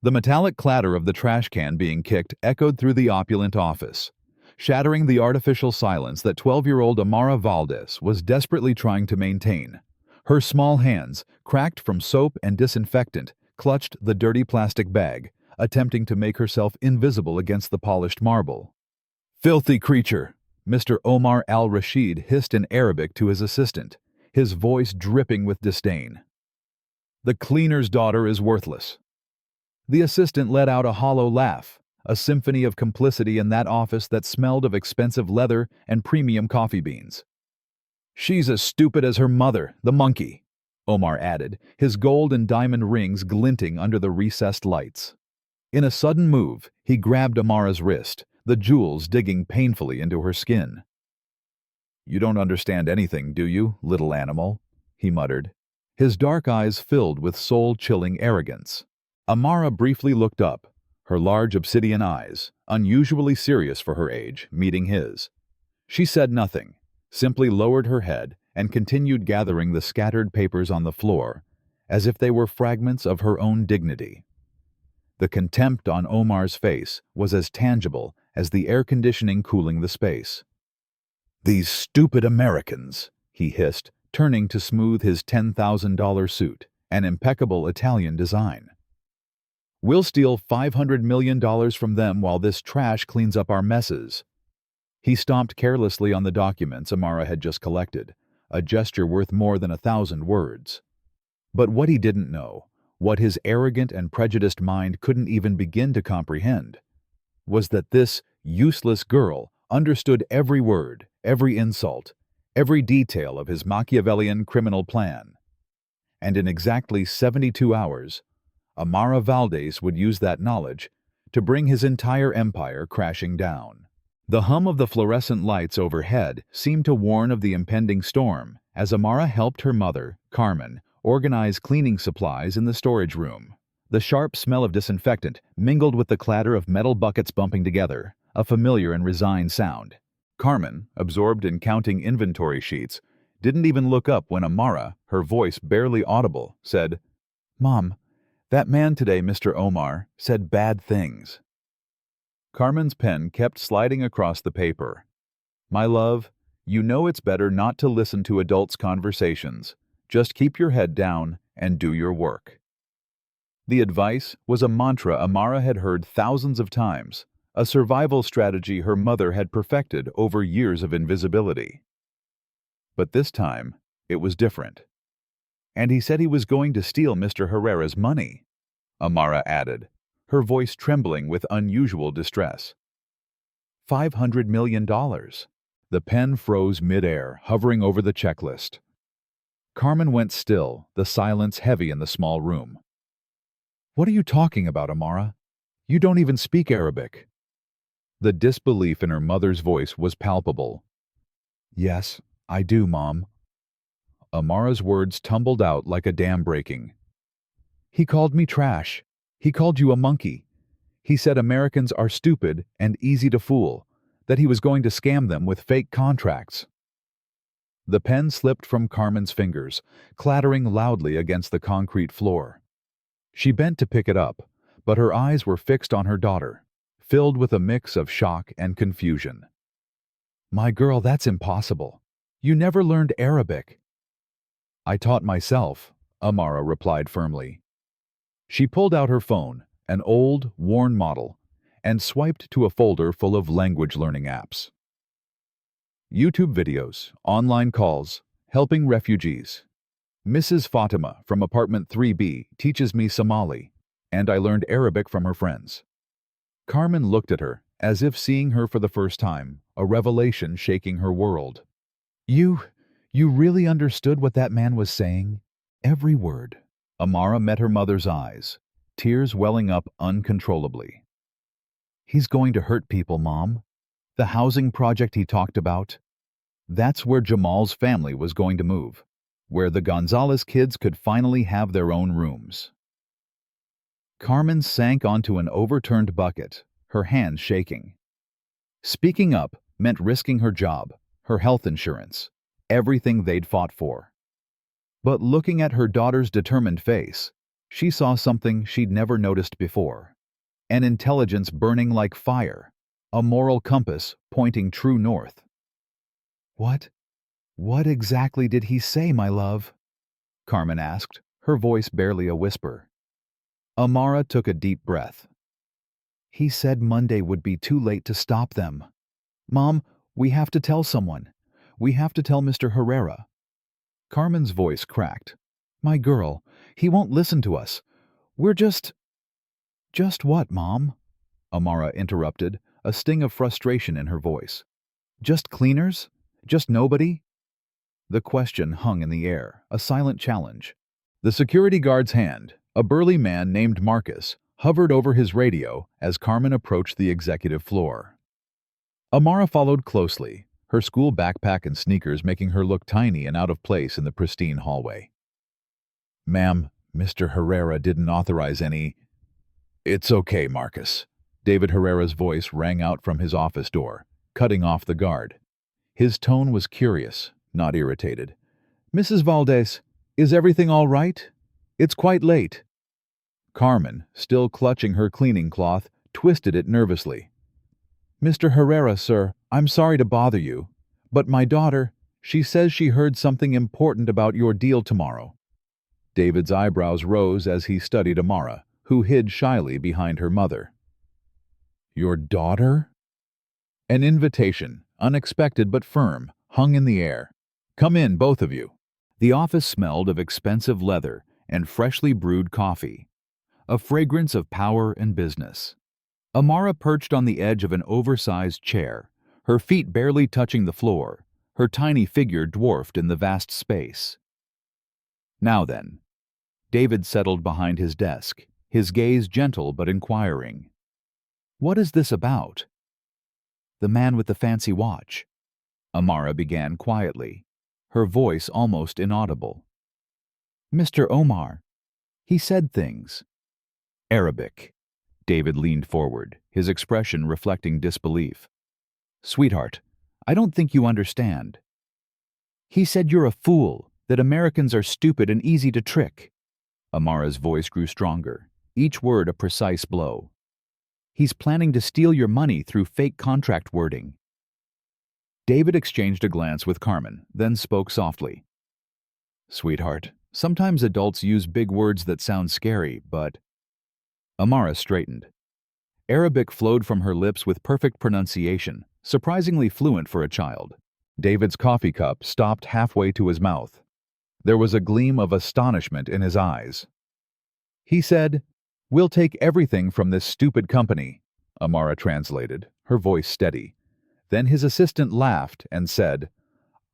The metallic clatter of the trash can being kicked echoed through the opulent office, shattering the artificial silence that 12-year-old Amara Valdez was desperately trying to maintain. Her small hands, cracked from soap and disinfectant, clutched the dirty plastic bag, attempting to make herself invisible against the polished marble. "Filthy creature!" Mr. Omar al-Rashid hissed in Arabic to his assistant, his voice dripping with disdain. "The cleaner's daughter is worthless." The assistant let out a hollow laugh, a symphony of complicity in that office that smelled of expensive leather and premium coffee beans. "She's as stupid as her mother, the monkey," Omar added, his gold and diamond rings glinting under the recessed lights. In a sudden move, he grabbed Amara's wrist, the jewels digging painfully into her skin. "You don't understand anything, do you, little animal?" he muttered, his dark eyes filled with soul-chilling arrogance. Amara briefly looked up, her large obsidian eyes, unusually serious for her age, meeting his. She said nothing, simply lowered her head and continued gathering the scattered papers on the floor, as if they were fragments of her own dignity. The contempt on Omar's face was as tangible as the air conditioning cooling the space. "These stupid Americans," he hissed, turning to smooth his $10,000 suit, an impeccable Italian design. "We'll steal $500 million from them while this trash cleans up our messes." He stomped carelessly on the documents Amara had just collected, a gesture worth more than 1,000 words. But what he didn't know, what his arrogant and prejudiced mind couldn't even begin to comprehend, was that this useless girl understood every word, every insult, every detail of his Machiavellian criminal plan. And in exactly 72 hours, Amara Valdez would use that knowledge to bring his entire empire crashing down. The hum of the fluorescent lights overhead seemed to warn of the impending storm as Amara helped her mother, Carmen, organize cleaning supplies in the storage room. The sharp smell of disinfectant mingled with the clatter of metal buckets bumping together, a familiar and resigned sound. Carmen, absorbed in counting inventory sheets, didn't even look up when Amara, her voice barely audible, said, "Mom, that man today, Mr. Omar, said bad things." Carmen's pen kept sliding across the paper. "My love, you know it's better not to listen to adults' conversations. Just keep your head down and do your work." The advice was a mantra Amara had heard thousands of times, a survival strategy her mother had perfected over years of invisibility. But this time, it was different. "And he said he was going to steal Mr. Herrera's money," Amara added, her voice trembling with unusual distress. $500 million. The pen froze mid-air, hovering over the checklist. Carmen went still, the silence heavy in the small room. "What are you talking about, Amara? You don't even speak Arabic." The disbelief in her mother's voice was palpable. "Yes, I do, Mom." Amara's words tumbled out like a dam breaking. "He called me trash. He called you a monkey. He said Americans are stupid and easy to fool, that he was going to scam them with fake contracts." The pen slipped from Carmen's fingers, clattering loudly against the concrete floor. She bent to pick it up, but her eyes were fixed on her daughter, filled with a mix of shock and confusion. "My girl, that's impossible. You never learned Arabic." "I taught myself," Amara replied firmly. She pulled out her phone, an old, worn model, and swiped to a folder full of language learning apps. YouTube videos, online calls, helping refugees. Mrs. Fatima from apartment 3B teaches me Somali, and I learned Arabic from her friends. Carmen looked at her, as if seeing her for the first time, a revelation shaking her world. You really understood what that man was saying? Every word." Amara met her mother's eyes, tears welling up uncontrollably. "He's going to hurt people, Mom. The housing project he talked about, that's where Jamal's family was going to move, where the Gonzalez kids could finally have their own rooms." Carmen sank onto an overturned bucket, her hands shaking. Speaking up meant risking her job, her health insurance, everything they'd fought for. But looking at her daughter's determined face, She saw something she'd never noticed before. An intelligence burning like fire. A moral compass pointing true north. "What? What exactly did he say, my love?" Carmen asked, her voice barely a whisper. Amara took a deep breath. "He said Monday would be too late to stop them. Mom, we have to tell someone. We have to tell Mr. Herrera." Carmen's voice cracked. "My girl, he won't listen to us. We're just—" "Just what, Mom?" Amara interrupted, a sting of frustration in her voice. "Just cleaners? Just nobody?" The question hung in the air, a silent challenge. The security guard's hand, a burly man named Marcus, hovered over his radio as Carmen approached the executive floor. Amara followed closely, her school backpack and sneakers making her look tiny and out of place in the pristine hallway. "Ma'am, Mr. Herrera didn't authorize any—" "It's okay, Marcus." David Herrera's voice rang out from his office door, cutting off the guard. His tone was curious, not irritated. "Mrs. Valdez, is everything all right? It's quite late." Carmen, still clutching her cleaning cloth, twisted it nervously. "Mr. Herrera, sir, I'm sorry to bother you, but my daughter, she says she heard something important about your deal tomorrow." David's eyebrows rose as he studied Amara, who hid shyly behind her mother. "Your daughter?" An invitation, unexpected but firm, hung in the air. "Come in, both of you." The office smelled of expensive leather and freshly brewed coffee, a fragrance of power and business. Amara perched on the edge of an oversized chair, her feet barely touching the floor, her tiny figure dwarfed in the vast space. "Now then." David settled behind his desk, his gaze gentle but inquiring. "What is this about?" "The man with the fancy watch," Amara began quietly, her voice almost inaudible. "Mr. Omar. He said things." "Arabic." David leaned forward, his expression reflecting disbelief. "Sweetheart, I don't think you understand. He said you're a fool, that Americans are stupid and easy to trick." Amara's voice grew stronger, each word a precise blow. "He's planning to steal your money through fake contract wording." David exchanged a glance with Carmen, then spoke softly. "Sweetheart, sometimes adults use big words that sound scary, but—" Amara straightened. Arabic flowed from her lips with perfect pronunciation, surprisingly fluent for a child. David's coffee cup stopped halfway to his mouth. There was a gleam of astonishment in his eyes. "He said, 'We'll take everything from this stupid company,'" Amara translated, her voice steady. Then his assistant laughed and said,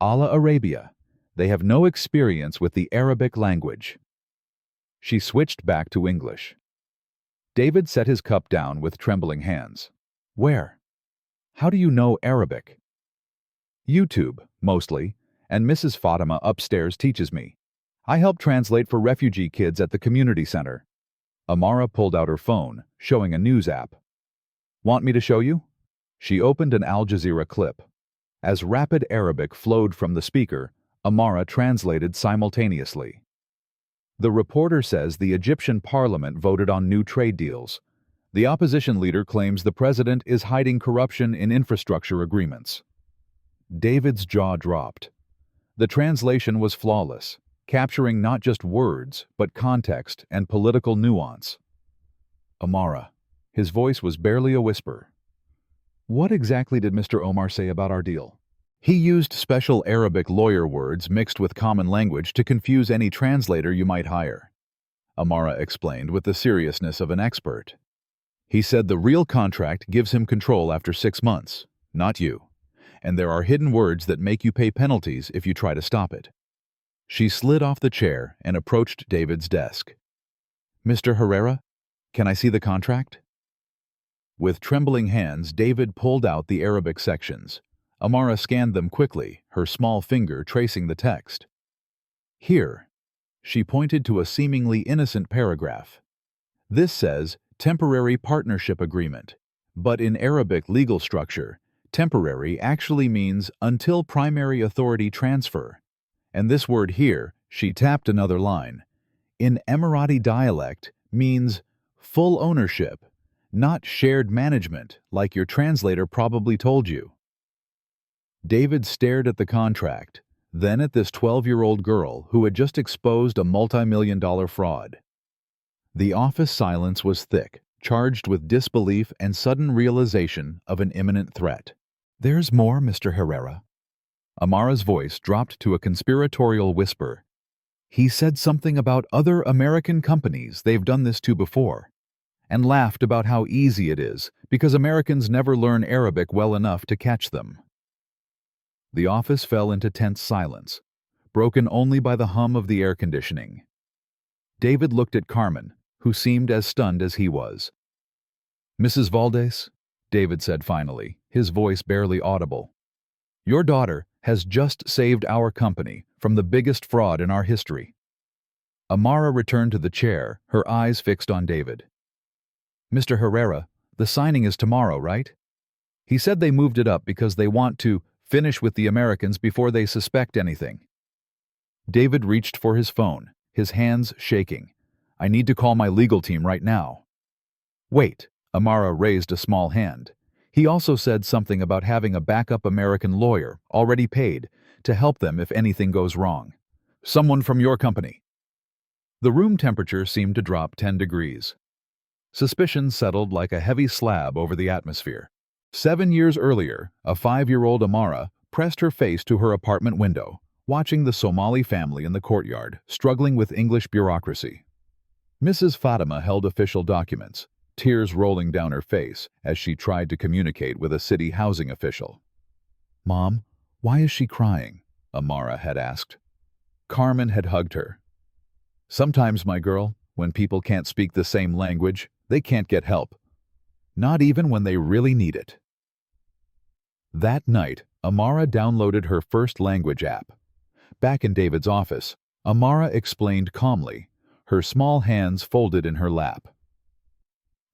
"Allah Arabia, they have no experience with the Arabic language." She switched back to English. David set his cup down with trembling hands. "Where? How do you know Arabic?" "YouTube, mostly, and Mrs. Fatima upstairs teaches me. I help translate for refugee kids at the community center." Amara pulled out her phone, showing a news app. "Want me to show you?" She opened an Al Jazeera clip. As rapid Arabic flowed from the speaker, Amara translated simultaneously. "The reporter says the Egyptian parliament voted on new trade deals. The opposition leader claims the president is hiding corruption in infrastructure agreements." David's jaw dropped. The translation was flawless, capturing not just words, but context and political nuance. "Amara," his voice was barely a whisper. "What exactly did Mr. Omar say about our deal?" "He used special Arabic lawyer words mixed with common language to confuse any translator you might hire," Amara explained with the seriousness of an expert. "He said the real contract gives him control after 6 months, not you. And there are hidden words that make you pay penalties if you try to stop it." She slid off the chair and approached David's desk. "Mr. Herrera, can I see the contract?" With trembling hands, David pulled out the Arabic sections. Amara scanned them quickly, her small finger tracing the text. "Here." She pointed to a seemingly innocent paragraph. "This says, 'temporary partnership agreement.' But in Arabic legal structure, temporary actually means until primary authority transfer. And this word here," she tapped another line, in Emirati dialect means full ownership, not shared management like your translator probably told you. David stared at the contract, then at this 12-year-old girl who had just exposed a multi-million-dollar fraud. The office silence was thick, charged with disbelief and sudden realization of an imminent threat. "There's more, Mr. Herrera." Amara's voice dropped to a conspiratorial whisper. "He said something about other American companies they've done this to before, and laughed about how easy it is because Americans never learn Arabic well enough to catch them." The office fell into tense silence, broken only by the hum of the air conditioning. David looked at Carmen, who seemed as stunned as he was. "Mrs. Valdez," David said finally, his voice barely audible, "your daughter has just saved our company from the biggest fraud in our history." Amara returned to the chair, her eyes fixed on David. "Mr. Herrera, the signing is tomorrow, right? He said they moved it up because they want to finish with the Americans before they suspect anything." David reached for his phone, his hands shaking. "I need to call my legal team right now." "Wait," Amara raised a small hand. "He also said something about having a backup American lawyer, already paid, to help them if anything goes wrong. Someone from your company." The room temperature seemed to drop 10 degrees. Suspicion settled like a heavy slab over the atmosphere. 7 years earlier, a 5-year-old Amara pressed her face to her apartment window, watching the Somali family in the courtyard, struggling with English bureaucracy. Mrs. Fatima held official documents, tears rolling down her face as she tried to communicate with a city housing official. "Mom, why is she crying?" Amara had asked. Carmen had hugged her. "Sometimes, my girl, when people can't speak the same language, they can't get help. Not even when they really need it." That night, Amara downloaded her first language app. Back in David's office, Amara explained calmly, her small hands folded in her lap.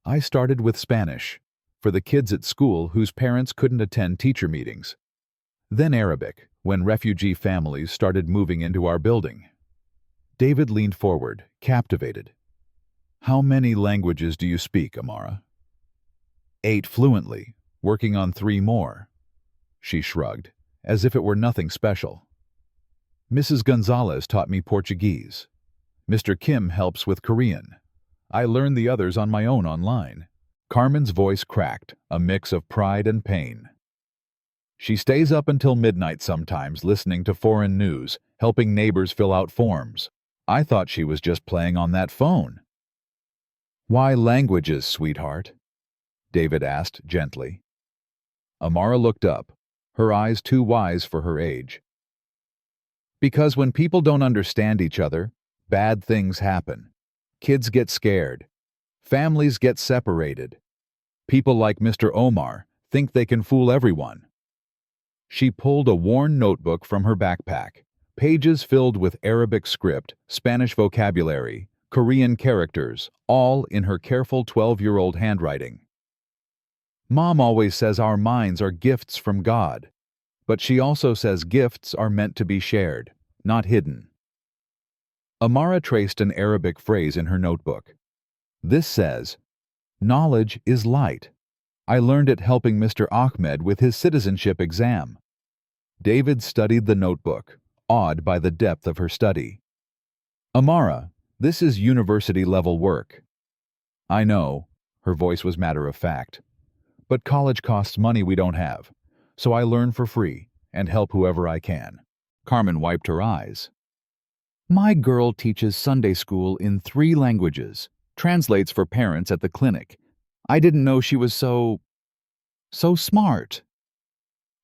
"I started with Spanish, for the kids at school whose parents couldn't attend teacher meetings. Then Arabic, when refugee families started moving into our building." David leaned forward, captivated. "How many languages do you speak, Amara?" 8 fluently, working on 3 more." She shrugged, as if it were nothing special. "Mrs. Gonzalez taught me Portuguese. Mr. Kim helps with Korean. I learned the others on my own online." Carmen's voice cracked, a mix of pride and pain. "She stays up until midnight sometimes listening to foreign news, helping neighbors fill out forms. I thought she was just playing on that phone." "Why languages, sweetheart?" David asked gently. Amara looked up, her eyes too wise for her age. "Because when people don't understand each other, bad things happen. Kids get scared. Families get separated. People like Mr. Omar think they can fool everyone." She pulled a worn notebook from her backpack, pages filled with Arabic script, Spanish vocabulary, Korean characters, all in her careful 12-year-old handwriting. "Mom always says our minds are gifts from God, but she also says gifts are meant to be shared, not hidden." Amara traced an Arabic phrase in her notebook. "This says, 'Knowledge is light.' I learned it helping Mr. Ahmed with his citizenship exam." David studied the notebook, awed by the depth of her study. "Amara, this is university-level work." "I know," her voice was matter-of-fact. "But college costs money we don't have, so I learn for free and help whoever I can." Carmen wiped her eyes. "My girl teaches Sunday school in 3 languages, translates for parents at the clinic. I didn't know she was so smart."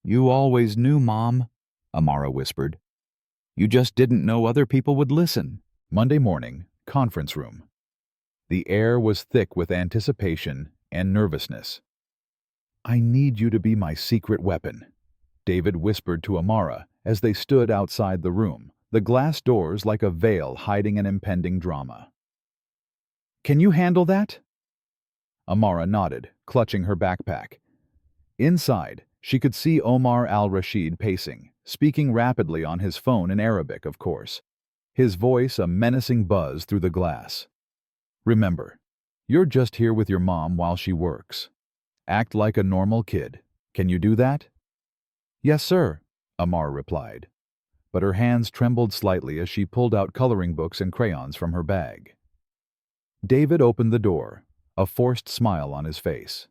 "You always knew, Mom," Amara whispered. "You just didn't know other people would listen." Monday morning, conference room. The air was thick with anticipation and nervousness. "I need you to be my secret weapon," David whispered to Amara as they stood outside the room, the glass doors like a veil hiding an impending drama. "Can you handle that?" Amara nodded, clutching her backpack. Inside, she could see Omar al-Rashid pacing, speaking rapidly on his phone in Arabic, of course. his voice a menacing buzz through the glass. "Remember, you're just here with your mom while she works. Act like a normal kid. Can you do that?" "Yes, sir," Amara replied, but her hands trembled slightly as she pulled out coloring books and crayons from her bag. David opened the door, a forced smile on his face.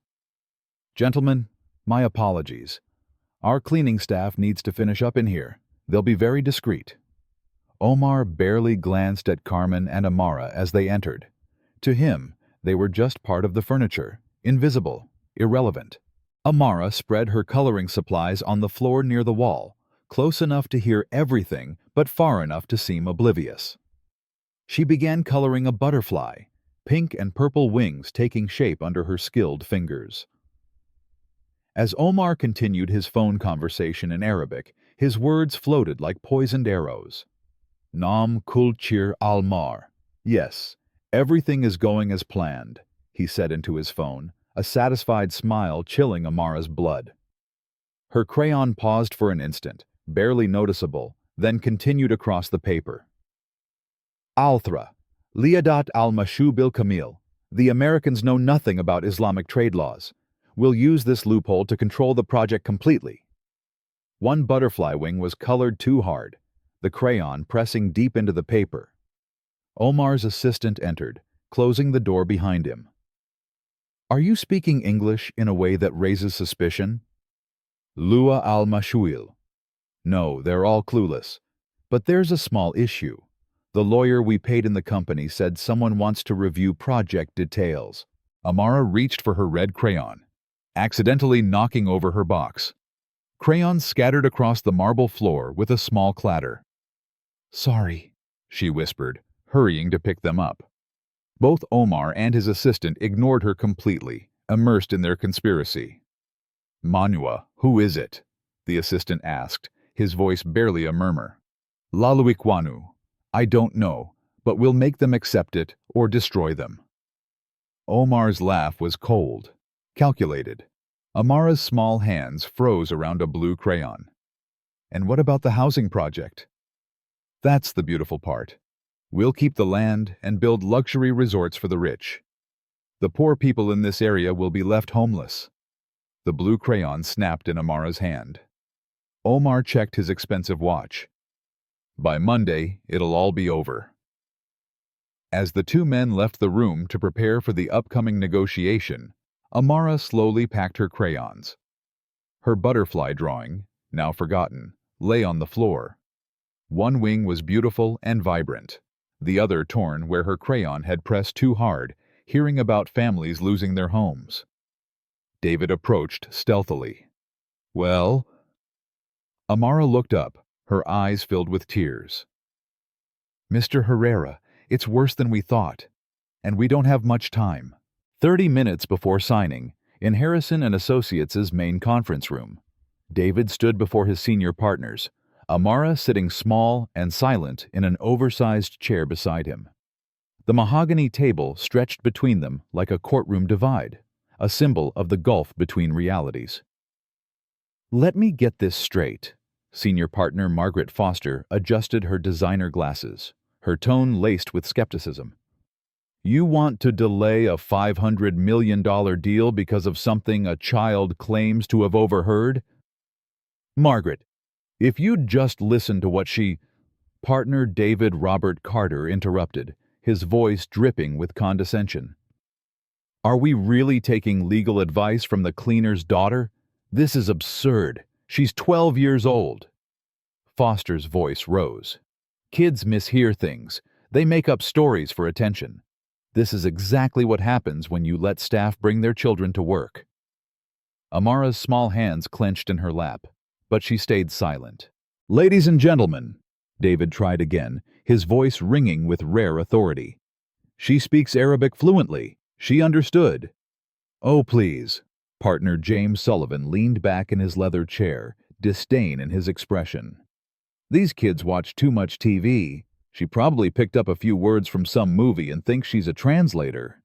"Gentlemen, my apologies. Our cleaning staff needs to finish up in here. They'll be very discreet." Omar barely glanced at Carmen and Amara as they entered. To him, they were just part of the furniture, invisible, irrelevant. Amara spread her coloring supplies on the floor near the wall, close enough to hear everything but far enough to seem oblivious. She began coloring a butterfly, pink and purple wings taking shape under her skilled fingers. As Omar continued his phone conversation in Arabic, his words floated like poisoned arrows. "Nam kulchir al-mar." "Yes, everything is going as planned," he said into his phone, a satisfied smile chilling Amara's blood. Her crayon paused for an instant, barely noticeable, then continued across the paper. "Althra, Liadat al-Mashubil Kamil. The Americans know nothing about Islamic trade laws. We'll use this loophole to control the project completely." One butterfly wing was colored too hard, the crayon pressing deep into the paper. Omar's assistant entered, closing the door behind him. "Are you speaking English in a way that raises suspicion?" "Lua al-Mashuil." "No, they're all clueless. But there's a small issue. The lawyer we paid in the company said someone wants to review project details." Amara reached for her red crayon, accidentally knocking over her box. Crayons scattered across the marble floor with a small clatter. "Sorry," she whispered, hurrying to pick them up. Both Omar and his assistant ignored her completely, immersed in their conspiracy. "Manua, who is it?" the assistant asked, his voice barely a murmur. "Laluikwanu. I don't know, but we'll make them accept it or destroy them." Omar's laugh was cold, calculated. Amara's small hands froze around a blue crayon. "And what about the housing project?" "That's the beautiful part. We'll keep the land and build luxury resorts for the rich. The poor people in this area will be left homeless." The blue crayon snapped in Amara's hand. Omar checked his expensive watch. "By Monday, it'll all be over." As the two men left the room to prepare for the upcoming negotiation, Amara slowly packed her crayons. Her butterfly drawing, now forgotten, lay on the floor. One wing was beautiful and vibrant, the other torn where her crayon had pressed too hard, hearing about families losing their homes. David approached stealthily. "Well?" Amara looked up, her eyes filled with tears. "Mr. Herrera, it's worse than we thought, and we don't have much time." 30 minutes before signing, in Harrison and Associates' main conference room, David stood before his senior partners, Amara sitting small and silent in an oversized chair beside him. The mahogany table stretched between them like a courtroom divide, a symbol of the gulf between realities. "Let me get this straight." Senior partner Margaret Foster adjusted her designer glasses, her tone laced with skepticism. "You want to delay a $500 million deal because of something a child claims to have overheard?" "Margaret, if you'd just listen to what she—" Partner David Robert Carter interrupted, his voice dripping with condescension. "Are we really taking legal advice from the cleaner's daughter? This is absurd. She's 12 years old." Foster's voice rose. "Kids mishear things. They make up stories for attention. This is exactly what happens when you let staff bring their children to work." Amara's small hands clenched in her lap, but she stayed silent. "Ladies and gentlemen," David tried again, his voice ringing with rare authority. "She speaks Arabic fluently. She understood." "Oh, please." Partner James Sullivan leaned back in his leather chair, disdain in his expression. "These kids watch too much TV. She probably picked up a few words from some movie and thinks she's a translator."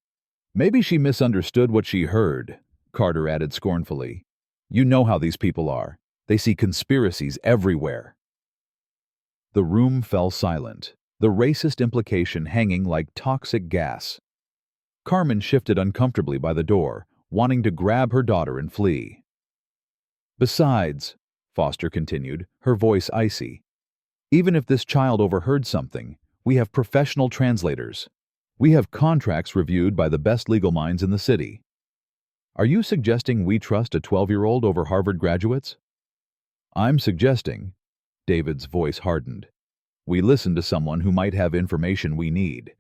"Maybe she misunderstood what she heard," Carter added scornfully. "You know how these people are. They see conspiracies everywhere." The room fell silent. the racist implication hanging like toxic gas. Carmen shifted uncomfortably by the door, wanting to grab her daughter and flee. Besides, Foster continued, her voice icy, even if this child overheard something, we have professional translators. We have contracts reviewed by the best legal minds in the city. Are you suggesting we trust a 12-year-old over Harvard graduates? I'm suggesting, David's voice hardened, we listen to someone who might have information we need.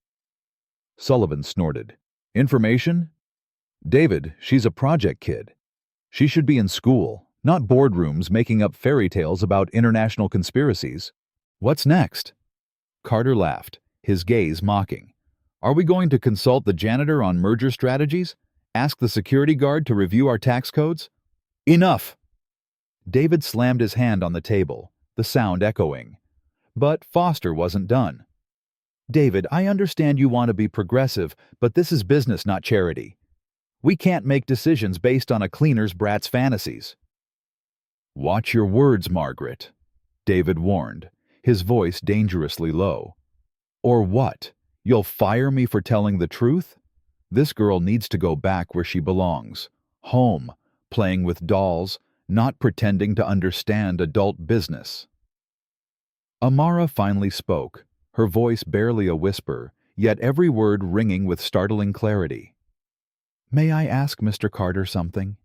Sullivan snorted. Information? David, she's a project kid. She should be in school, not boardrooms making up fairy tales about international conspiracies. What's next? Carter laughed, his gaze mocking. Are we going to consult the janitor on merger strategies? Ask the security guard to review our tax codes? Enough! David slammed his hand on the table, the sound echoing. But Foster wasn't done. David, I understand you want to be progressive, but this is business, not charity. We can't make decisions based on a cleaner's brat's fantasies. Watch your words, Margaret, David warned, his voice dangerously low. Or what? You'll fire me for telling the truth? This girl needs to go back where she belongs, home, playing with dolls, not pretending to understand adult business. Amara finally spoke, her voice barely a whisper, yet every word ringing with startling clarity. May I ask Mr. Carter something?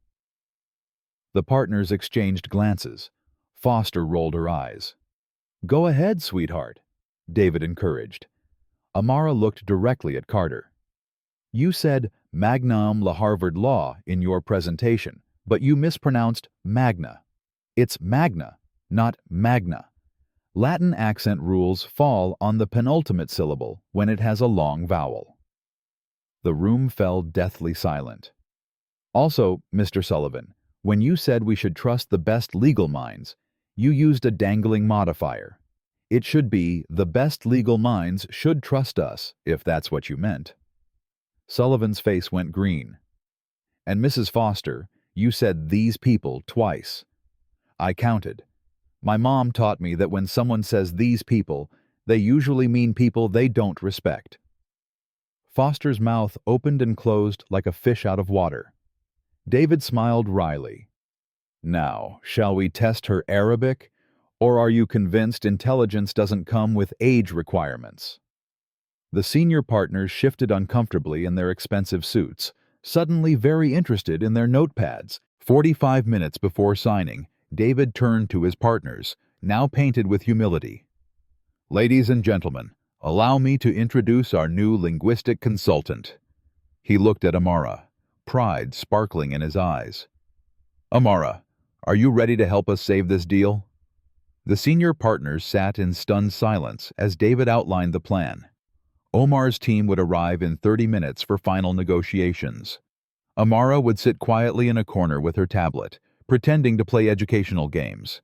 The partners exchanged glances. Foster rolled her eyes. Go ahead, sweetheart, David encouraged. Amara looked directly at Carter. You said magnum la Harvard law in your presentation, but you mispronounced magna. It's magna, not magna. Latin accent rules fall on the penultimate syllable when it has a long vowel. The room fell deathly silent. Also, Mr. Sullivan, when you said we should trust the best legal minds, you used a dangling modifier. It should be the best legal minds should trust us, if that's what you meant. Sullivan's face went green. And Mrs. Foster, you said these people twice. I counted. My mom taught me that when someone says these people, they usually mean people they don't respect. Foster's mouth opened and closed like a fish out of water. David smiled wryly. Now, shall we test her Arabic, or are you convinced intelligence doesn't come with age requirements? The senior partners shifted uncomfortably in their expensive suits, suddenly very interested in their notepads. 45 minutes before signing, David turned to his partners, now painted with humility. Ladies and gentlemen, allow me to introduce our new linguistic consultant. He looked at Amara, pride sparkling in his eyes. Amara, are you ready to help us save this deal? The senior partners sat in stunned silence as David outlined the plan. Omar's team would arrive in 30 minutes for final negotiations. Amara would sit quietly in a corner with her tablet, pretending to play educational games.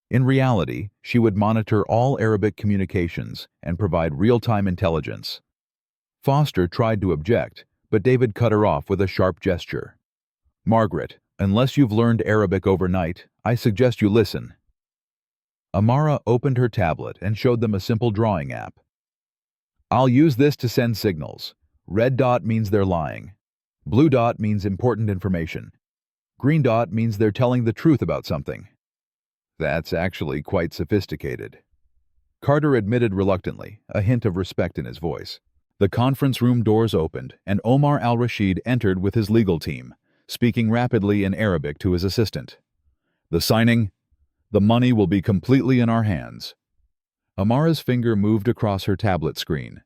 In reality, she would monitor all Arabic communications and provide real-time intelligence. Foster tried to object, but David cut her off with a sharp gesture. Margaret, unless you've learned Arabic overnight, I suggest you listen. Amara opened her tablet and showed them a simple drawing app. I'll use this to send signals. Red dot means they're lying. Blue dot means important information. Green dot means they're telling the truth about something. That's actually quite sophisticated. Carter admitted reluctantly, a hint of respect in his voice. The conference room doors opened, and Omar al-Rashid entered with his legal team, speaking rapidly in Arabic to his assistant. The signing? The money will be completely in our hands. Amara's finger moved across her tablet screen.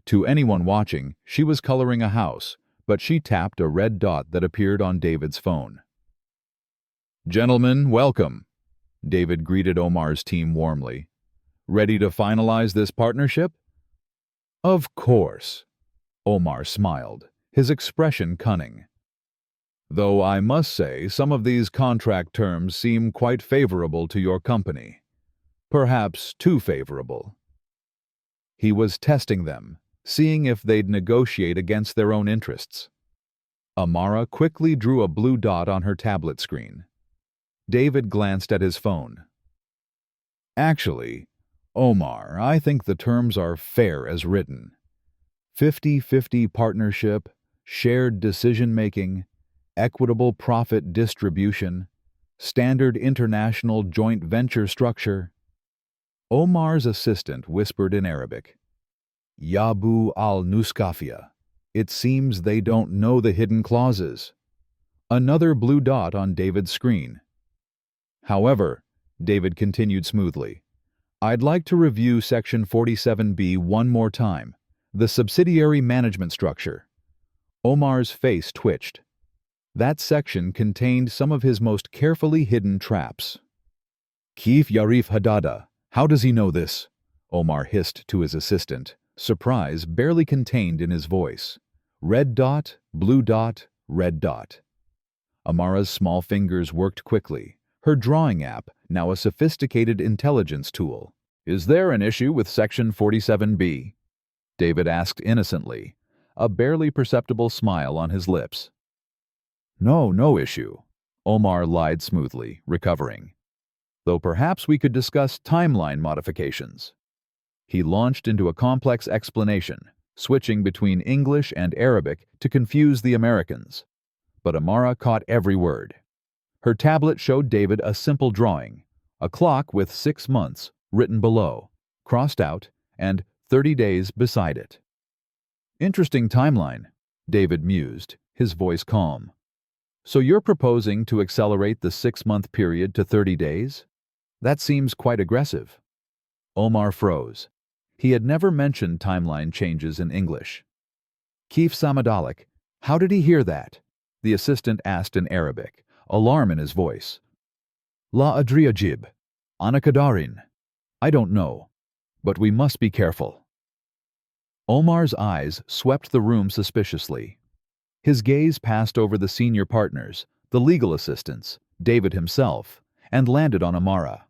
To anyone watching, she was coloring a house, but she tapped a red dot that appeared on David's phone. Gentlemen, welcome. David greeted Omar's team warmly. Ready to finalize this partnership? Of course. Omar smiled, his expression cunning. Though I must say some of these contract terms seem quite favorable to your company. Perhaps too favorable. He was testing them, seeing if they'd negotiate against their own interests. Amara quickly drew a blue dot on her tablet screen. David glanced at his phone. Actually, Omar, I think the terms are fair as written. 50-50 partnership, shared decision-making, equitable profit distribution, standard international joint venture structure. Omar's assistant whispered in Arabic, Yabu al-Nuskafia. It seems they don't know the hidden clauses. Another blue dot on David's screen. However, David continued smoothly, I'd like to review Section 47B one more time, the subsidiary management structure. Omar's face twitched. That section contained some of his most carefully hidden traps. Kif Yarif Hadada, how does he know this? Omar hissed to his assistant, surprise barely contained in his voice. Red dot, blue dot, red dot. Amara's small fingers worked quickly, her drawing app now a sophisticated intelligence tool. Is there an issue with Section 47B? David asked innocently, a barely perceptible smile on his lips. No issue, Omar lied smoothly, recovering. Though perhaps we could discuss timeline modifications. He launched into a complex explanation, switching between English and Arabic to confuse the Americans. But Amara caught every word. Her tablet showed David a simple drawing, a clock with 6 months written below, crossed out, and 30 days beside it. Interesting timeline, David mused, his voice calm. So you're proposing to accelerate the 6-month period to 30 days? That seems quite aggressive. Omar froze. He had never mentioned timeline changes in English. Kif Samadalik, how did he hear that? The assistant asked in Arabic, alarm in his voice. La Adriajib, Anakadarin. I don't know, but we must be careful. Omar's eyes swept the room suspiciously. His gaze passed over the senior partners, the legal assistants, David himself, and landed on Amara.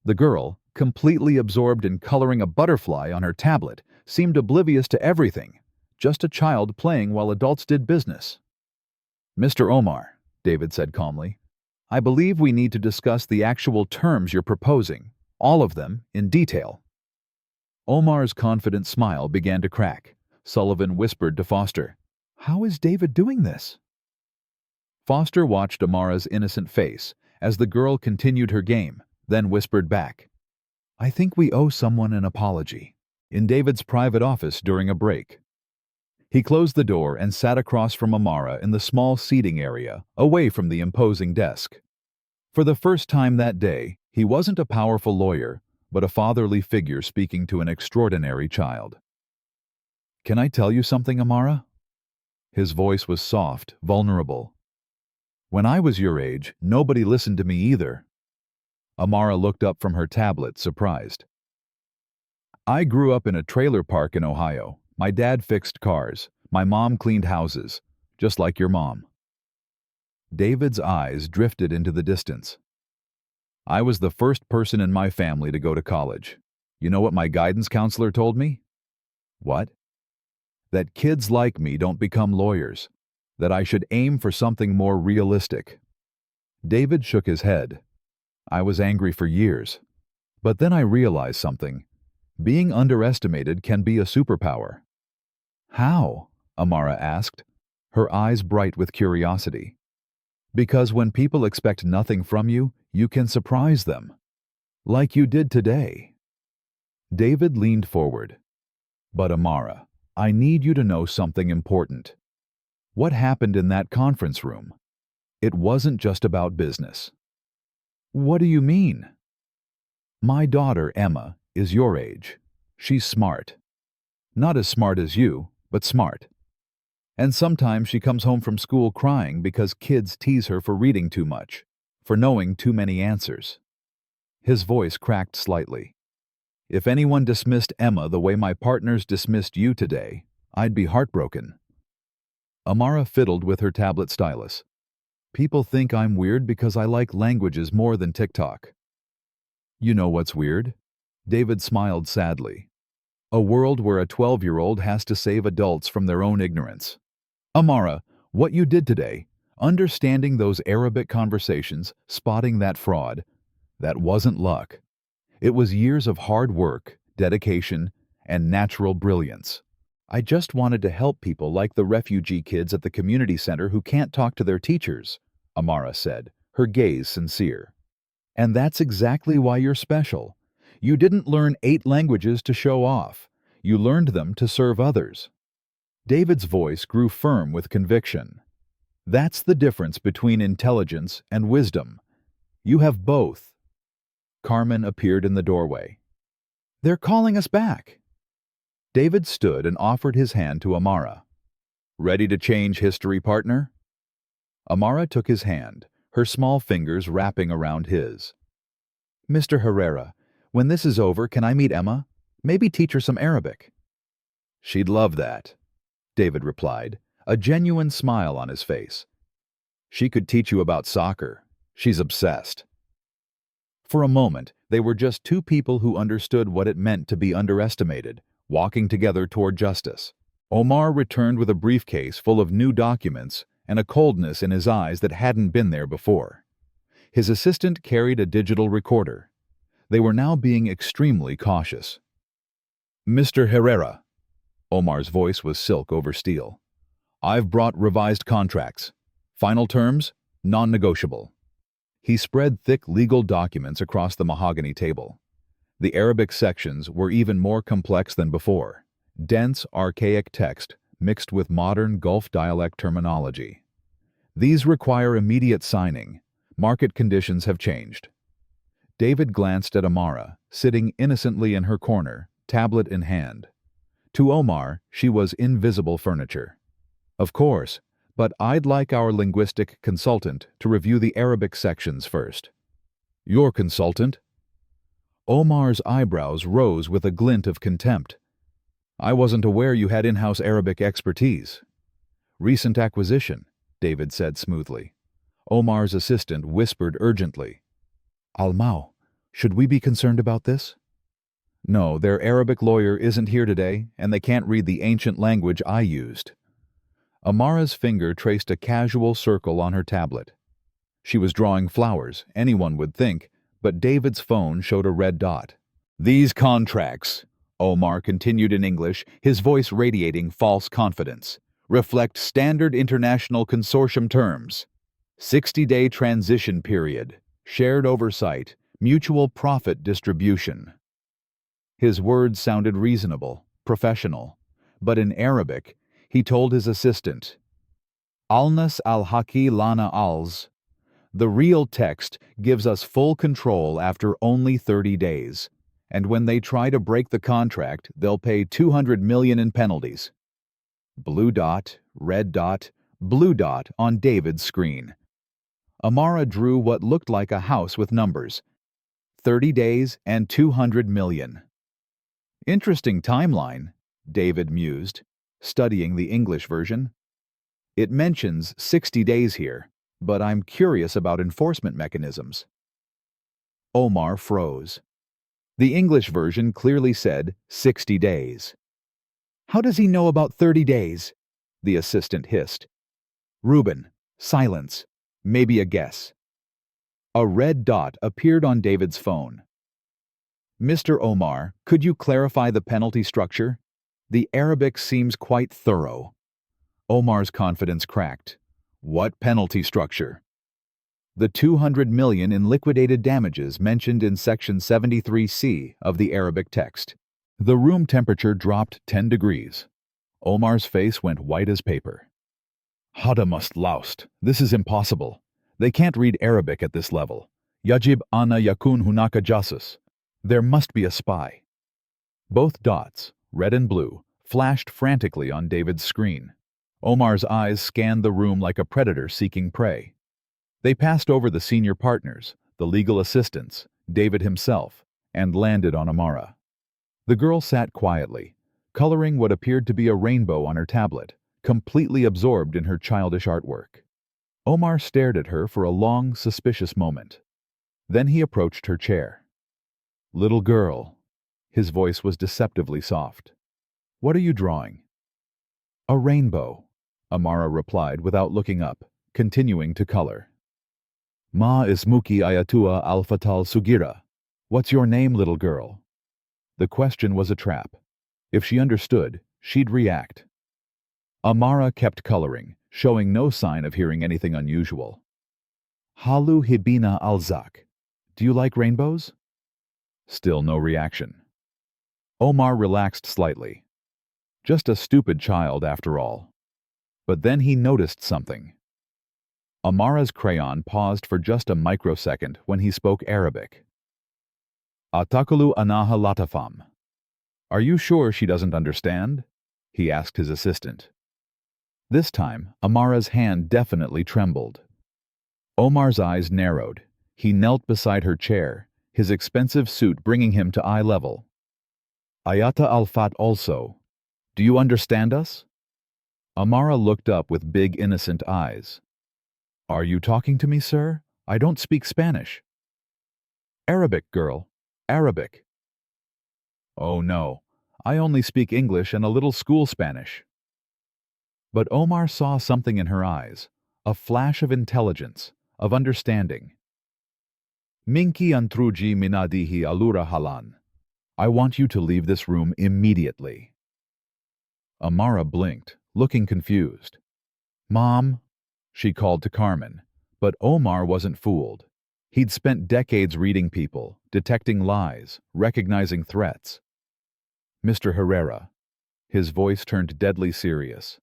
The girl, completely absorbed in coloring a butterfly on her tablet, seemed oblivious to everything, just a child playing while adults did business. Mr. Omar, David said calmly, I believe we need to discuss the actual terms you're proposing, all of them, in detail. Omar's confident smile began to crack. Sullivan whispered to Foster, How is David doing this? Foster watched Amara's innocent face as the girl continued her game, then whispered back, I think we owe someone an apology. In David's private office during a break. He closed the door and sat across from Amara in the small seating area, away from the imposing desk. For the first time that day, he wasn't a powerful lawyer, but a fatherly figure speaking to an extraordinary child. Can I tell you something, Amara? His voice was soft, vulnerable. When I was your age, nobody listened to me either. Amara looked up from her tablet, surprised. I grew up in a trailer park in Ohio. My dad fixed cars. My mom cleaned houses, just like your mom. David's eyes drifted into the distance. I was the first person in my family to go to college. You know what my guidance counselor told me? What? That kids like me don't become lawyers. That I should aim for something more realistic. David shook his head. I was angry for years. But then I realized something. Being underestimated can be a superpower. How? Amara asked, her eyes bright with curiosity. Because when people expect nothing from you, you can surprise them. Like you did today. David leaned forward. But Amara, I need you to know something important. What happened in that conference room? It wasn't just about business. What do you mean? My daughter, Emma, is your age. She's smart. Not as smart as you, but smart. And sometimes she comes home from school crying because kids tease her for reading too much, for knowing too many answers. His voice cracked slightly. If anyone dismissed Emma the way my partners dismissed you today, I'd be heartbroken. Amara fiddled with her tablet stylus. People think I'm weird because I like languages more than TikTok. You know what's weird? David smiled sadly. A world where a 12-year-old has to save adults from their own ignorance. Amara, what you did today, understanding those Arabic conversations, spotting that fraud, that wasn't luck. It was years of hard work, dedication, and natural brilliance. I just wanted to help people like the refugee kids at the community center who can't talk to their teachers, Amara said, her gaze sincere. And that's exactly why you're special. You didn't learn 8 languages to show off. You learned them to serve others. David's voice grew firm with conviction. That's the difference between intelligence and wisdom. You have both. Carmen appeared in the doorway. They're calling us back. David stood and offered his hand to Amara. Ready to change history, partner? Amara took his hand, her small fingers wrapping around his. Mr. Herrera, when this is over, can I meet Emma? Maybe teach her some Arabic. She'd love that, David replied, a genuine smile on his face. She could teach you about soccer. She's obsessed. For a moment, they were just two people who understood what it meant to be underestimated, walking together toward justice. Omar returned with a briefcase full of new documents and a coldness in his eyes that hadn't been there before. His assistant carried a digital recorder. They were now being extremely cautious. Mr. Herrera, Omar's voice was silk over steel. I've brought revised contracts. Final terms, non-negotiable. He spread thick legal documents across the mahogany table. The Arabic sections were even more complex than before. Dense, archaic text mixed with modern Gulf dialect terminology. These require immediate signing. Market conditions have changed. David glanced at Amara, sitting innocently in her corner, tablet in hand. To Omar, she was invisible furniture. Of course, but I'd like our linguistic consultant to review the Arabic sections first. Your consultant? Omar's eyebrows rose with a glint of contempt. I wasn't aware you had in-house Arabic expertise. Recent acquisition, David said smoothly. Omar's assistant whispered urgently. Almao, should we be concerned about this? No, their Arabic lawyer isn't here today, and they can't read the ancient language I used. Amara's finger traced a casual circle on her tablet. She was drawing flowers, anyone would think, but David's phone showed a red dot. These contracts, Omar continued in English, his voice radiating false confidence, reflect standard international consortium terms. 60-day transition period, shared oversight, mutual profit distribution. His words sounded reasonable, professional, but in Arabic, he told his assistant, Alnas al-Haki lana als. The real text gives us full control after only 30 days, and when they try to break the contract, they'll pay $200 million in penalties. Blue dot, red dot, blue dot on David's screen. Amara drew what looked like a house with numbers. 30 days and $200 million. Interesting timeline, David mused, studying the English version. It mentions 60 days here, but I'm curious about enforcement mechanisms. Omar froze. The English version clearly said 60 days. How does he know about 30 days? The assistant hissed. Reuben, silence. Maybe a guess. A red dot appeared on David's phone. Mr. Omar, could you clarify the penalty structure? The Arabic seems quite thorough. Omar's confidence cracked. What penalty structure? The $200 million in liquidated damages mentioned in Section 73C of the Arabic text. The room temperature dropped 10 degrees. Omar's face went white as paper. Hada must loust. This is impossible. They can't read Arabic at this level. Yajib ana yakun hunaka jasus. There must be a spy. Both dots, red and blue, flashed frantically on David's screen. Omar's eyes scanned the room like a predator seeking prey. They passed over the senior partners, the legal assistants, David himself, and landed on Amara. The girl sat quietly, coloring what appeared to be a rainbow on her tablet, completely absorbed in her childish artwork. Omar stared at her for a long, suspicious moment. Then he approached her chair. Little girl. His voice was deceptively soft. What are you drawing? A rainbow, Amara replied without looking up, continuing to color. Ma ismuki ayatua al-fatal sugira. "What's your name, little girl?" The question was a trap. If she understood, she'd react. Amara kept coloring, showing no sign of hearing anything unusual. "Halu hibina alzak. Do you like rainbows?" Still no reaction. Omar relaxed slightly. Just a stupid child, after all. But then he noticed something. Amara's crayon paused for just a microsecond when he spoke Arabic. "Atakulu anaha latafam." "Are you sure she doesn't understand?" he asked his assistant. This time, Amara's hand definitely trembled. Omar's eyes narrowed. He knelt beside her chair, his expensive suit bringing him to eye level. "Ayata al-Fat also. Do you understand us?" Amara looked up with big innocent eyes. "Are you talking to me, sir? I don't speak Spanish." "Arabic, girl. Arabic." "Oh no, I only speak English and a little school Spanish." But Omar saw something in her eyes, a flash of intelligence, of understanding. "Minki antruji minadihi alura halan. I want you to leave this room immediately." Amara blinked, looking confused. "Mom," she called to Carmen, but Omar wasn't fooled. He'd spent decades reading people, detecting lies, recognizing threats. "Mr. Herrera," his voice turned deadly serious,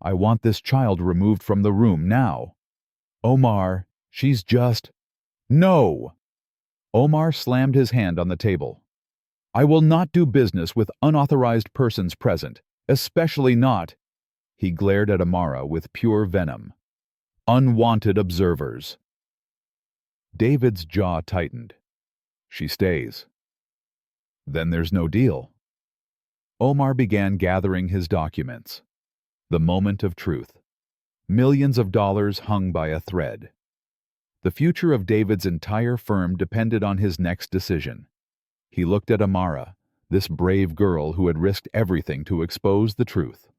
"I want this child removed from the room now." "Omar, she's just—" "No!" Omar slammed his hand on the table. "I will not do business with unauthorized persons present, especially not—" He glared at Amara with pure venom. "Unwanted observers." David's jaw tightened. "She stays." "Then there's no deal." Omar began gathering his documents. The moment of truth. Millions of dollars hung by a thread. The future of David's entire firm depended on his next decision. He looked at Amara, this brave girl who had risked everything to expose the truth.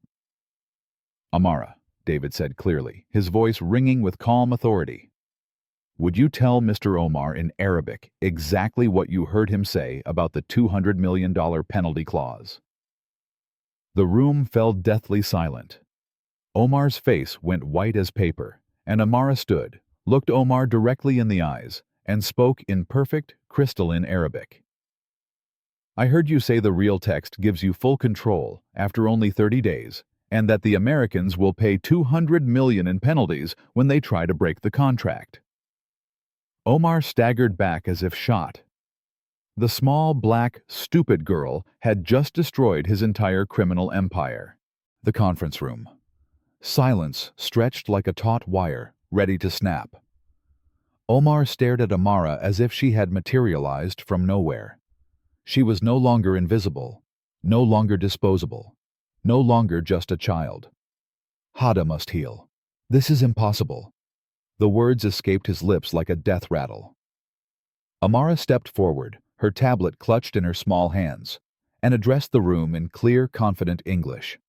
"Amara," David said clearly, his voice ringing with calm authority, "would you tell Mr. Omar in Arabic exactly what you heard him say about the $200 million penalty clause?" The room fell deathly silent. Omar's face went white as paper, and Amara stood, looked Omar directly in the eyes, and spoke in perfect, crystalline Arabic. "I heard you say the real text gives you full control after only 30 days, and that the Americans will pay $200 million in penalties when they try to break the contract." Omar staggered back as if shot. The small, black, stupid girl had just destroyed his entire criminal empire. The conference room. Silence stretched like a taut wire, ready to snap. Omar stared at Amara as if she had materialized from nowhere. She was no longer invisible, no longer disposable, no longer just a child. "Hada must heal. This is impossible." The words escaped his lips like a death rattle. Amara stepped forward, her tablet clutched in her small hands, and addressed the room in clear, confident English.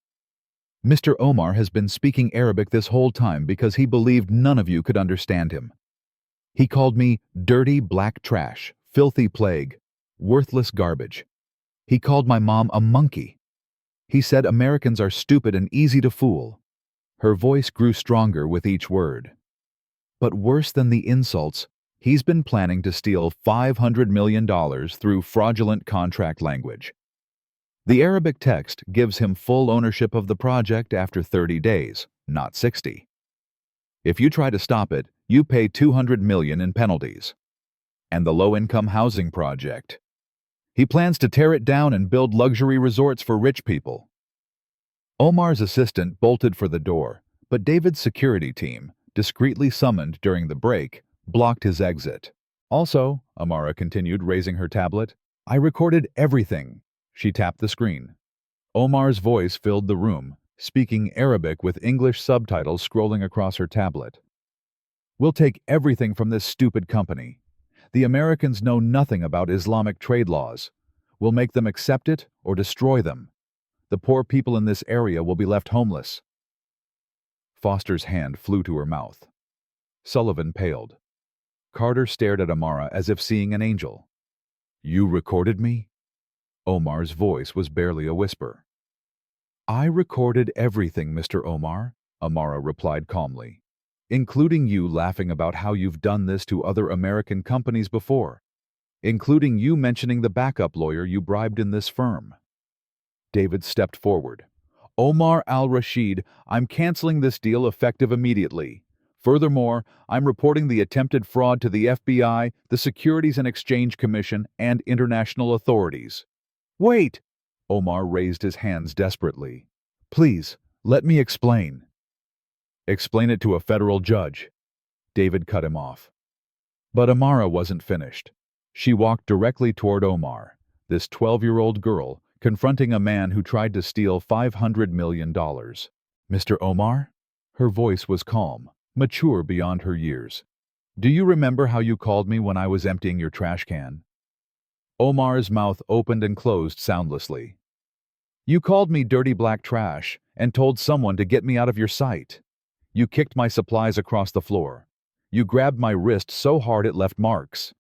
"Mr. Omar has been speaking Arabic this whole time because he believed none of you could understand him. He called me dirty black trash, filthy plague, worthless garbage. He called my mom a monkey. He said Americans are stupid and easy to fool." Her voice grew stronger with each word. "But worse than the insults, he's been planning to steal $500 million through fraudulent contract language. The Arabic text gives him full ownership of the project after 30 days, not 60. If you try to stop it, you pay $200 million in penalties. And the low-income housing project. He plans to tear it down and build luxury resorts for rich people." Omar's assistant bolted for the door, but David's security team, discreetly summoned during the break, blocked his exit. "Also," Amara continued, raising her tablet, "I recorded everything." She tapped the screen. Omar's voice filled the room, speaking Arabic with English subtitles scrolling across her tablet. "We'll take everything from this stupid company. The Americans know nothing about Islamic trade laws. We'll make them accept it or destroy them. The poor people in this area will be left homeless." Foster's hand flew to her mouth. Sullivan paled. Carter stared at Amara as if seeing an angel. You recorded me? Omar's voice was barely a whisper. I recorded everything, Mr. Omar, Amara replied calmly, including you laughing about how you've done this to other American companies before, including you mentioning the backup lawyer you bribed in this firm. David stepped forward. Omar al-Rashid, I'm canceling this deal effective immediately. Furthermore, I'm reporting the attempted fraud to the FBI, the Securities and Exchange Commission, and international authorities. Wait! Omar raised his hands desperately. Please, let me explain. Explain it to a federal judge. David cut him off. But Amara wasn't finished. She walked directly toward Omar, this 12-year-old girl, confronting a man who tried to steal $500 million. Mr. Omar? Her voice was calm, mature beyond her years. Do you remember how you called me when I was emptying your trash can? Omar's mouth opened and closed soundlessly. You called me dirty black trash and told someone to get me out of your sight. You kicked my supplies across the floor. You grabbed my wrist so hard it left marks.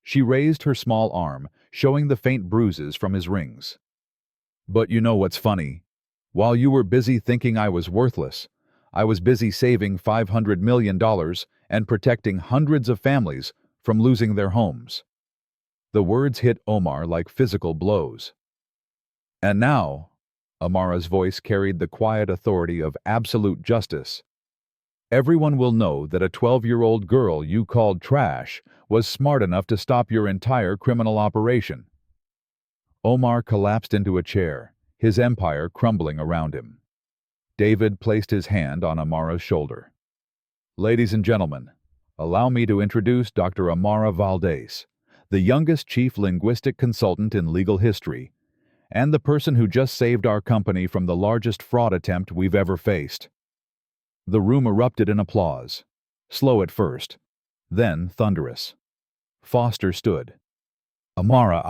She raised her small arm, showing the faint bruises from his rings. But you know what's funny? While you were busy thinking I was worthless, I was busy saving $500 million and protecting hundreds of families from losing their homes. The words hit Omar like physical blows. And now, Amara's voice carried the quiet authority of absolute justice. Everyone will know that a 12-year-old girl you called trash was smart enough to stop your entire criminal operation. Omar collapsed into a chair, his empire crumbling around him. David placed his hand on Amara's shoulder. Ladies and gentlemen, allow me to introduce Dr. Amara Valdez, the youngest chief linguistic consultant in legal history, and the person who just saved our company from the largest fraud attempt we've ever faced. The room erupted in applause, slow at first, then thunderous. Foster stood. Amara,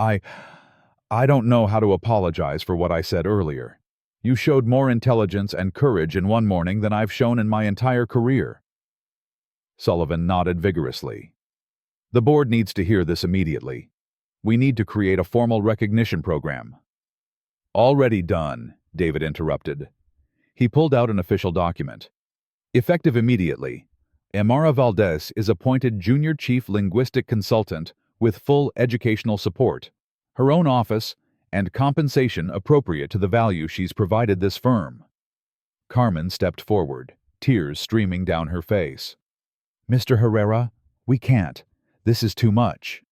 I don't know how to apologize for what I said earlier. You showed more intelligence and courage in one morning than I've shown in my entire career. Sullivan nodded vigorously. The board needs to hear this immediately. We need to create a formal recognition program. Already done, David interrupted. He pulled out an official document. Effective immediately, Amara Valdez is appointed Junior Chief Linguistic Consultant with full educational support, her own office, and compensation appropriate to the value she's provided this firm. Carmen stepped forward, tears streaming down her face. Mr. Herrera, we can't. This is too much.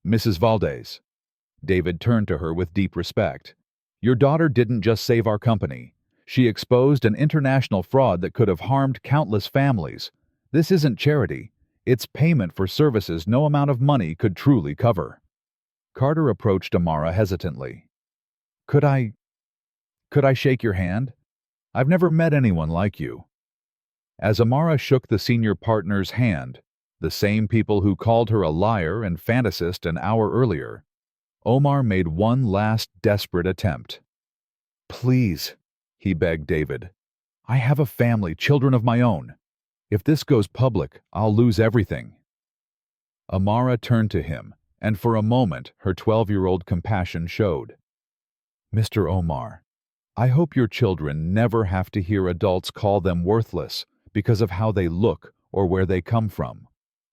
Mrs. Valdez. David turned to her with deep respect. Your daughter didn't just save our company. She exposed an international fraud that could have harmed countless families. This isn't charity. It's payment for services no amount of money could truly cover. Carter approached Amara hesitantly. Could I shake your hand? I've never met anyone like you. As Amara shook the senior partner's hand, the same people who called her a liar and fantasist an hour earlier, Omar made one last desperate attempt. Please, he begged David. I have a family, children of my own. If this goes public, I'll lose everything. Amara turned to him, and for a moment her 12-year-old compassion showed. Mr. Omar, I hope your children never have to hear adults call them worthless because of how they look or where they come from.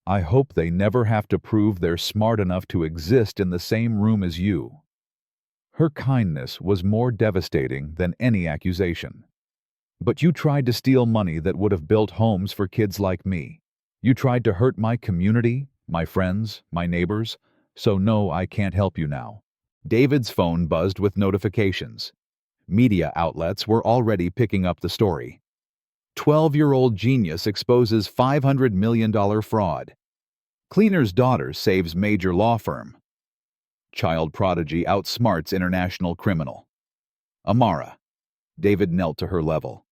I hope they never have to prove they're smart enough to exist in the same room as you. Her kindness was more devastating than any accusation. But you tried to steal money that would have built homes for kids like me. You tried to hurt my community, my friends, my neighbors, so no, I can't help you now. David's phone buzzed with notifications. Media outlets were already picking up the story. 12-year-old genius exposes $500 million fraud. Cleaner's daughter saves major law firm. Child prodigy outsmarts international criminal. Amara. David knelt to her level.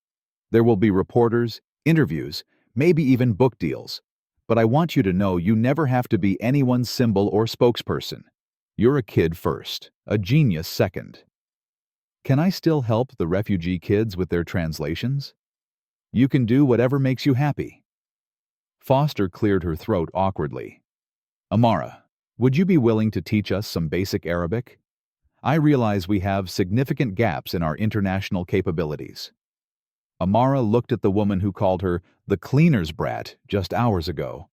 There will be reporters, interviews, maybe even book deals. But I want you to know you never have to be anyone's symbol or spokesperson. You're a kid first, a genius second. Can I still help the refugee kids with their translations? You can do whatever makes you happy. Foster cleared her throat awkwardly. Amara, Would you be willing to teach us some basic Arabic? I realize we have significant gaps in our international capabilities." Amara looked at the woman who called her the cleaner's brat just hours ago.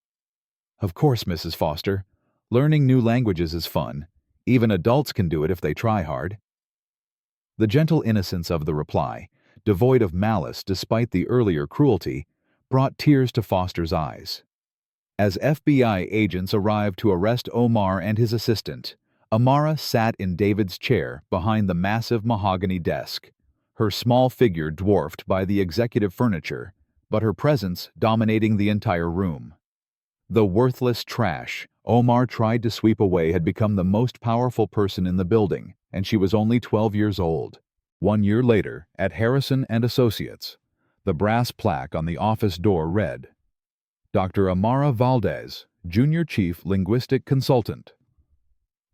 "Of course, Mrs. Foster. Learning new languages is fun. Even adults can do it if they try hard." The gentle innocence of the reply, devoid of malice despite the earlier cruelty, brought tears to Foster's eyes. As FBI agents arrived to arrest Omar and his assistant, Amara sat in David's chair behind the massive mahogany desk, her small figure dwarfed by the executive furniture, but her presence dominating the entire room. The worthless trash Omar tried to sweep away had become the most powerful person in the building, and she was only 12 years old. 1 year later, at Harrison and Associates, the brass plaque on the office door read, "Dr. Amara Valdez, Junior Chief Linguistic Consultant."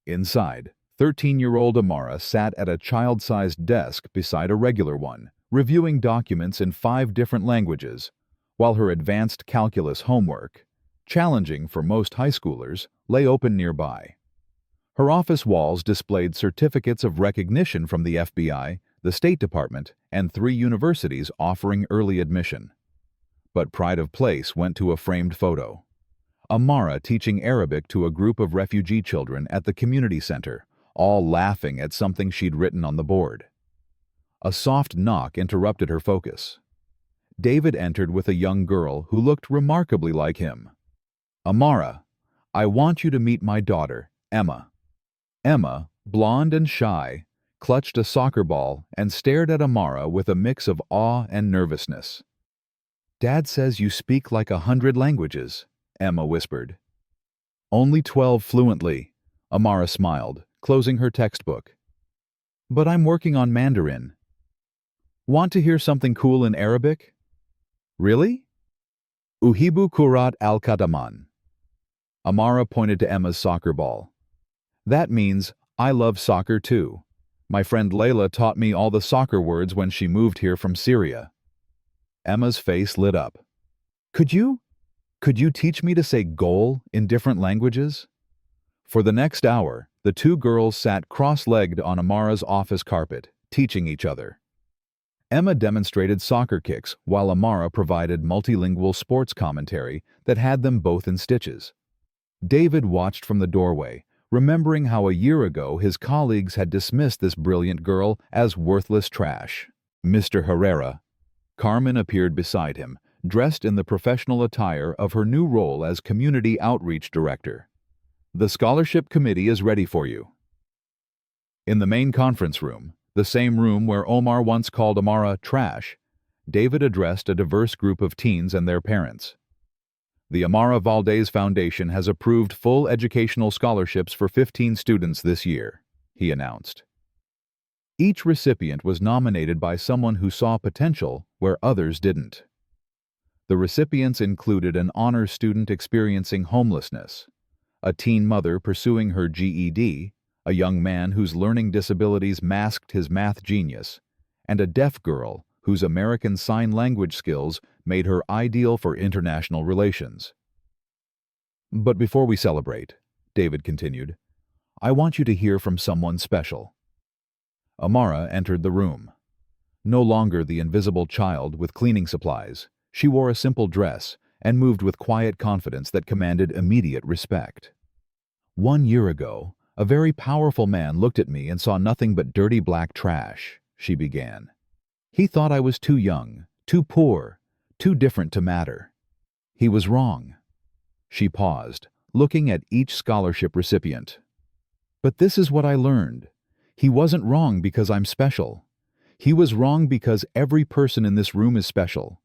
Inside, 13-year-old Amara sat at a child-sized desk beside a regular one, reviewing documents in 5 different languages, while her advanced calculus homework, challenging for most high schoolers, lay open nearby. Her office walls displayed certificates of recognition from the FBI, the State Department, and 3 universities offering early admission. But pride of place went to a framed photo. Amara teaching Arabic to a group of refugee children at the community center, all laughing at something she'd written on the board. A soft knock interrupted her focus. David entered with a young girl who looked remarkably like him. "Amara, I want you to meet my daughter, Emma." Emma, blonde and shy, clutched a soccer ball and stared at Amara with a mix of awe and nervousness. "Dad says you speak like 100 languages," Emma whispered. "Only 12 fluently," Amara smiled, closing her textbook. "But I'm working on Mandarin." "Want to hear something cool in Arabic?" "Really?" "Uhibu kurat al-kadaman." Amara pointed to Emma's soccer ball. "That means, I love soccer too. My friend Layla taught me all the soccer words when she moved here from Syria." Emma's face lit up. Could you teach me to say goal in different languages?" For the next hour, the 2 girls sat cross-legged on Amara's office carpet, teaching each other. Emma demonstrated soccer kicks while Amara provided multilingual sports commentary that had them both in stitches. David watched from the doorway, remembering how a year ago his colleagues had dismissed this brilliant girl as worthless trash. "Mr. Herrera." Carmen appeared beside him, dressed in the professional attire of her new role as Community Outreach Director. "The Scholarship Committee is ready for you." In the main conference room, the same room where Omar once called Amara trash, David addressed a diverse group of teens and their parents. "The Amara Valdez Foundation has approved full educational scholarships for 15 students this year," he announced. Each recipient was nominated by someone who saw potential where others didn't. The recipients included an honors student experiencing homelessness, a teen mother pursuing her GED, a young man whose learning disabilities masked his math genius, and a deaf girl whose American Sign Language skills made her ideal for international relations. "But before we celebrate," David continued, "I want you to hear from someone special." Amara entered the room. No longer the invisible child with cleaning supplies, she wore a simple dress and moved with quiet confidence that commanded immediate respect. "1 year ago, a very powerful man looked at me and saw nothing but dirty black trash," she began. "He thought I was too young, too poor, too different to matter. He was wrong." She paused, looking at each scholarship recipient. "But this is what I learned. He wasn't wrong because I'm special. He was wrong because every person in this room is special.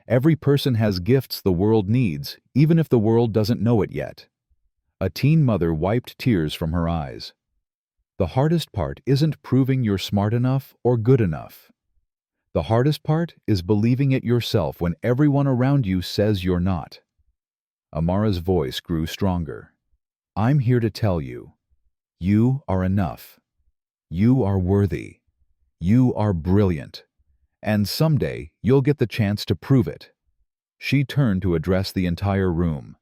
Every person has gifts the world needs, even if the world doesn't know it yet." A teen mother wiped tears from her eyes. "The hardest part isn't proving you're smart enough or good enough. The hardest part is believing it yourself when everyone around you says you're not." Amara's voice grew stronger. "I'm here to tell you, you are enough. You are worthy. You are brilliant. And someday you'll get the chance to prove it." She turned to address the entire room.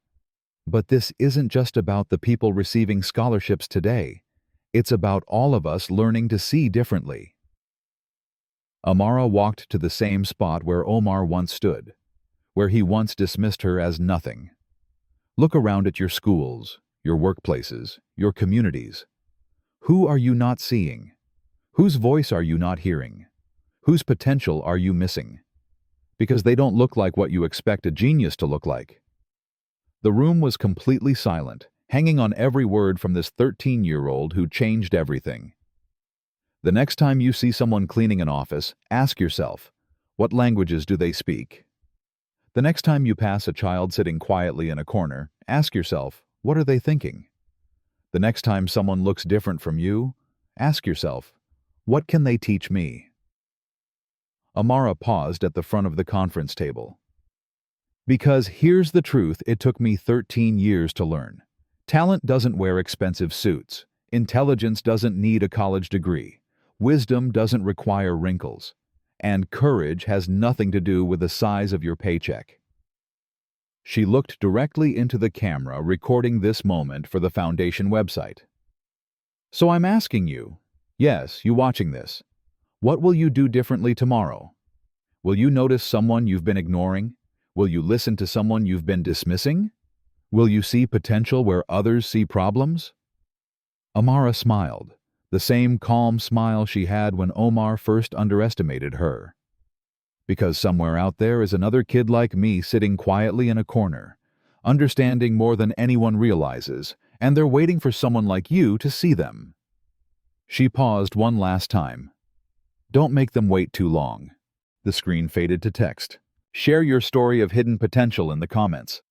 But this isn't just about the people receiving scholarships today. It's about all of us learning to see differently. Amara walked to the same spot where Omar once stood, where he once dismissed her as nothing. Look around at your schools, your workplaces, your communities. Who are you not seeing? Whose voice are you not hearing? Whose potential are you missing? Because they don't look like what you expect a genius to look like. The room was completely silent, hanging on every word from this 13-year-old who changed everything. The next time you see someone cleaning an office, ask yourself, what languages do they speak? The next time you pass a child sitting quietly in a corner, ask yourself, what are they thinking? The next time someone looks different from you, ask yourself, what can they teach me? Amara paused at the front of the conference table. Because here's the truth it took me 13 years to learn. Talent doesn't wear expensive suits. Intelligence doesn't need a college degree. Wisdom doesn't require wrinkles. And courage has nothing to do with the size of your paycheck. She looked directly into the camera, recording this moment for the Foundation website. So I'm asking you, yes, you watching this, what will you do differently tomorrow? Will you notice someone you've been ignoring? Will you listen to someone you've been dismissing? Will you see potential where others see problems? Amara smiled, the same calm smile she had when Omar first underestimated her. Because somewhere out there is another kid like me sitting quietly in a corner, understanding more than anyone realizes, and they're waiting for someone like you to see them. She paused one last time. Don't make them wait too long. The screen faded to text. Share your story of hidden potential in the comments.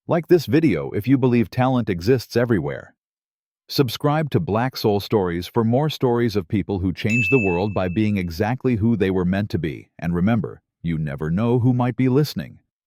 Like this video if you believe talent exists everywhere. Subscribe to Black Soul Stories for more stories of people who changed the world by being exactly who they were meant to be. And remember, you never know who might be listening.